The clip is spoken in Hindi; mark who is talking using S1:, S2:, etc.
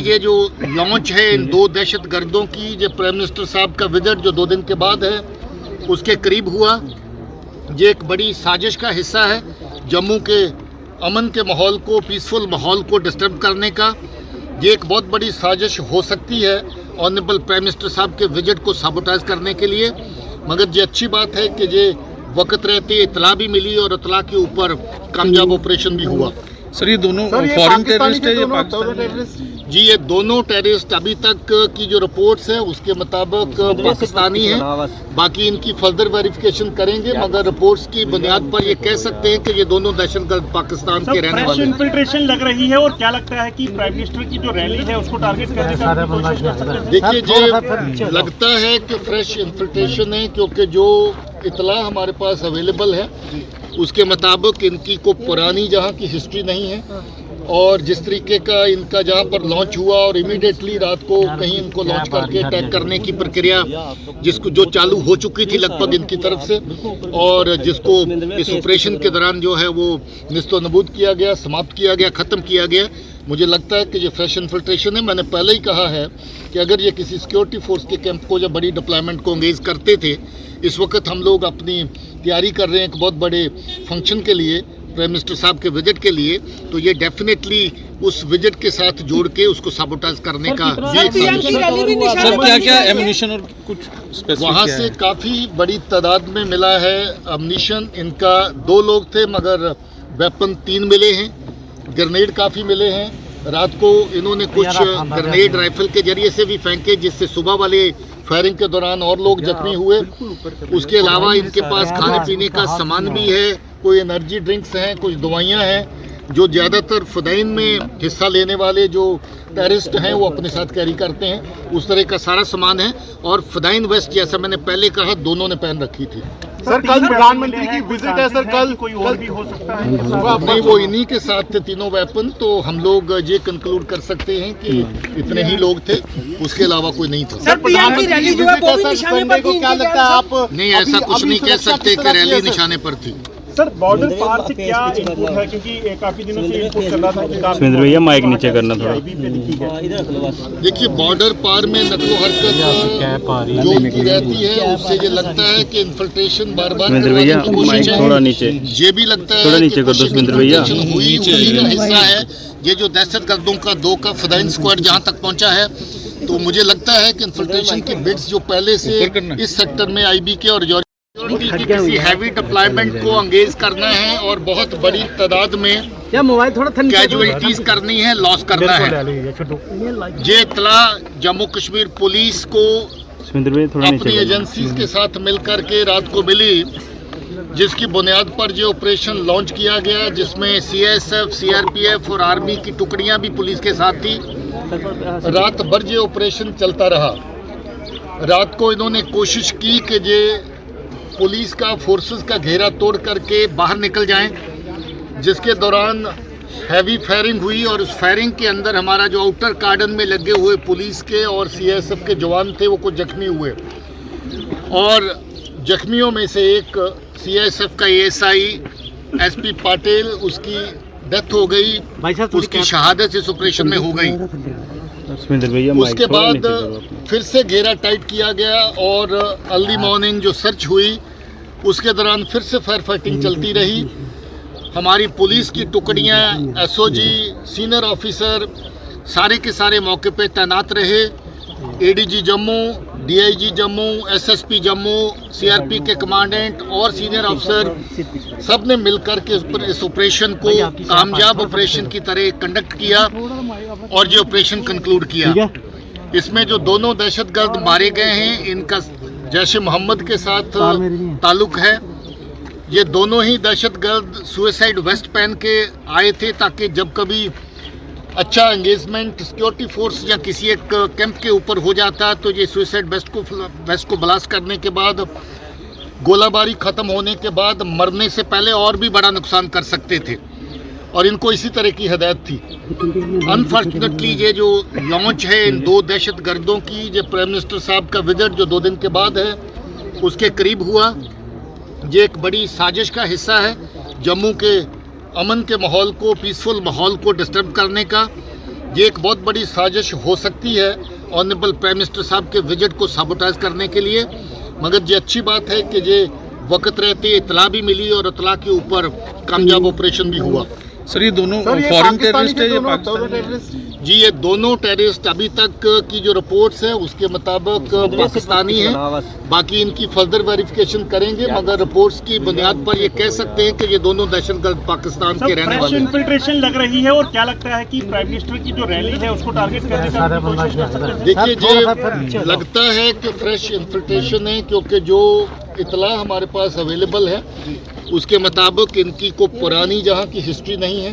S1: ये जो लॉन्च है इन दो दहशत गर्दों की, ये प्राइम मिनिस्टर साहब का विजिट जो 2 दिन के बाद है उसके करीब हुआ। ये एक बड़ी साजिश का हिस्सा है जम्मू के अमन के माहौल को, पीसफुल माहौल को डिस्टर्ब करने का। ये एक बहुत बड़ी साजिश हो सकती है ऑनरेबल प्राइम मिनिस्टर साहब के विजिट को साबोटाइज करने के लिए। मगर ये अच्छी बात है कि ये वक्त रहते इतला भी मिली और इतला के ऊपर कामयाब ऑपरेशन भी हुआ।
S2: सर ये दोनों फॉरेन टेररिस्ट है या पाकिस्तानी?
S1: जी ये दोनों टेररिस्ट अभी तक की जो रिपोर्ट्स है उसके मुताबिक पाकिस्तानी हैं। बाकी इनकी फर्दर वेरिफिकेशन करेंगे, मगर रिपोर्ट्स की बुनियाद पर ये कह सकते हैं कि ये दोनों दहशतगर्द पाकिस्तान के रहने वाले हैं।
S3: इन्फिल्ट्रेशन लग रही है और क्या लगता है कि प्राइम मिनिस्टर की जो रैली है उसको टारगेट करने का कोशिश कर सकते हैं?
S1: देखिए ये लगता है कि फ्रेश इन्फिल्ट्रेशन है, क्योंकि जो इतला हमारे पास अवेलेबल है उसके मुताबिक इनकी को पुरानी जहाँ की हिस्ट्री नहीं है, और जिस तरीके का इनका जहाँ पर लॉन्च हुआ और इमीडिएटली रात को कहीं इनको लॉन्च करके अटैक करने की प्रक्रिया जिसको जो चालू हो चुकी थी लगभग इनकी तरफ से, और जिसको इस ऑपरेशन के दौरान जो है वो निस्तो नबूद किया गया, समाप्त किया गया, ख़त्म किया गया। मुझे लगता है कि ये फ्रेश इन्फिल्ट्रेशन है। मैंने पहले ही कहा है कि अगर ये किसी सिक्योरिटी फोर्स के कैंप को या बड़ी डिप्लॉयमेंट को एंगेज करते थे, इस वक्त हम लोग अपनी तैयारी कर रहे हैं एक बहुत बड़े फंक्शन के लिए, प्राइम मिनिस्टर साहब के विजिट के लिए, तो ये डेफिनेटली उस विजिट के साथ जोड़ के उसको साबोटाइज करने का
S2: सर क्या एम्युनिशन और कुछ
S1: वहाँ से काफ़ी बड़ी तादाद में मिला है एम्युनिशन। इनका 2 लोग थे मगर वेपन 3 मिले हैं, ग्रेनेड काफ़ी मिले हैं। रात को इन्होंने कुछ ग्रेनेड राइफल के जरिए से भी फेंके जिससे सुबह वाले फायरिंग के दौरान और लोग जख्मी हुए। उसके अलावा इनके पास खाने पीने का सामान भी है, कोई एनर्जी ड्रिंक्स हैं, कुछ दवाइयाँ हैं जो ज़्यादातर फदाइन में हिस्सा लेने वाले जो टेररिस्ट हैं वो अपने साथ कैरी करते हैं। उस तरह का सारा सामान है, और फदाइन वेस्ट जैसा मैंने पहले कहा दोनों ने पहन रखी थी।
S4: सर कल प्रधानमंत्री की विजिट है सर, कल
S3: कोई और भी हो सकता है?
S1: नहीं, वो इन्हीं के साथ थे तीनों वेपन, तो हम लोग ये कंक्लूड कर सकते हैं कि इतने ही लोग थे, उसके अलावा कोई नहीं था।
S4: सर प्रधानमंत्री की विजिट है सर, संडे को क्या लगता है आप?
S1: नहीं, ऐसा कुछ नहीं कह सकते कि रैली निशाने पर थी।
S3: सर बॉर्डर पार से क्या इनपुट है, क्योंकि काफी दिनों से इनपुट चल रहा था?
S2: सुरेंद्र भैया माइक नीचे करना थोड़ा।
S1: देखिए बॉर्डर पार में नकलो हरकत जो की रहती है उससे ये लगता है कि इन्फिल्ट्रेशन बार बार
S2: भैया माइक थोड़ा नीचे,
S1: ये भी लगता है
S2: थोड़ा नीचे कर दो सुरेंद्र भैया।
S1: हुई उसी का हिस्सा है ये जो दहशतगर्दों का 2 का फदाइन स्क्वाड जहाँ तक पहुँचा है। तो मुझे लगता है कि इन्फिल्ट्रेशन की बिड्स जो पहले से इस सेक्टर में IB के और की किसी हैवी डिप्लॉयमेंट को एंगेज करना है और बहुत बड़ी तादाद में कैजुअलिटीज करनी है, लॉस करना है। ये इत्तला जम्मू कश्मीर पुलिस को अपनी एजेंसीज के साथ मिलकर के रात को मिली, जिसकी बुनियाद पर जो ऑपरेशन लॉन्च किया गया, जिसमें CSF, CRPF और आर्मी की टुकड़ियां भी पुलिस के साथ थी। रात भर ये ऑपरेशन चलता रहा। रात को इन्होंने कोशिश की कि ये पुलिस का फोर्सेस का घेरा तोड़ करके बाहर निकल जाएं, जिसके दौरान हैवी फायरिंग हुई, और उस फायरिंग के अंदर हमारा जो आउटर कार्डन में लगे हुए पुलिस के और CSF के जवान थे वो कुछ जख्मी हुए, और जख्मियों में से एक CSF का ASI SP पाटिल, उसकी डेथ हो गई, उसकी शहादत इस ऑपरेशन में हो गई। उसके बाद फिर से घेरा टाइट किया गया और अर्ली मॉर्निंग जो सर्च हुई उसके दौरान फिर से फायर फाइटिंग चलती रही। हमारी पुलिस की टुकड़ियां, SOG, सीनियर ऑफिसर सारे के सारे मौके पे तैनात रहे। ADG Jammu, DIG Jammu, SSP Jammu, CRP के कमांडेंट और सीनियर अफसर सब ने मिलकर के इस ऑपरेशन को कामयाब ऑपरेशन की तरह कंडक्ट किया और ये ऑपरेशन कंक्लूड किया। इसमें जो दोनों दहशतगर्द मारे गए हैं इनका जैश मोहम्मद के साथ ताल्लुक है। ये दोनों ही दहशतगर्द सुसाइड वेस्ट पहन के आए थे ताकि जब कभी अच्छा एंगेजमेंट सिक्योरिटी फोर्स या किसी एक कैंप के ऊपर हो जाता तो ये सुसाइड वेस्ट को ब्लास्ट करने के बाद, गोलाबारी ख़त्म होने के बाद मरने से पहले और भी बड़ा नुकसान कर सकते थे, और इनको इसी तरह की हदायत थी। अनफॉर्चुनेटली ये जो लॉन्च है इन 2 दहशत गर्दों की, ये प्राइम मिनिस्टर साहब का विजिट जो 2 दिन के बाद है उसके करीब हुआ। ये एक बड़ी साजिश का हिस्सा है जम्मू के अमन के माहौल को, पीसफुल माहौल को डिस्टर्ब करने का। ये एक बहुत बड़ी साजिश हो सकती है ऑनरेबल प्राइम मिनिस्टर साहब के विजिट को साबोटाइज करने के लिए, मगर ये अच्छी बात है कि ये वक्त रहते इतला भी मिली और इतला के ऊपर कामयाब ऑपरेशन भी हुआ।
S2: सर ये दोनों फॉरेन टेररिस्ट है या पाकिस्तानी?
S1: जी ये दोनों टेररिस्ट अभी तक की जो रिपोर्ट्स है उसके मुताबिक पाकिस्तानी हैं, बाकी इनकी फर्दर वेरिफिकेशन करेंगे, मगर रिपोर्ट्स की बुनियाद पर ये कह सकते हैं कि ये दोनों दहशतगर्द पाकिस्तान के रहने वाले हैं।
S3: इन्फिल्ट्रेशन लग रही है और क्या लगता है कि प्राइम मिनिस्टर की जो रैली है उसको टारगेट करने का कोशिश कर सकते हैं?
S1: देखिए ये लगता है कि फ्रेश इन्फिल्ट्रेशन है, क्योंकि जो इतला हमारे पास अवेलेबल है उसके मुताबिक इनकी को पुरानी जहाँ की हिस्ट्री नहीं है,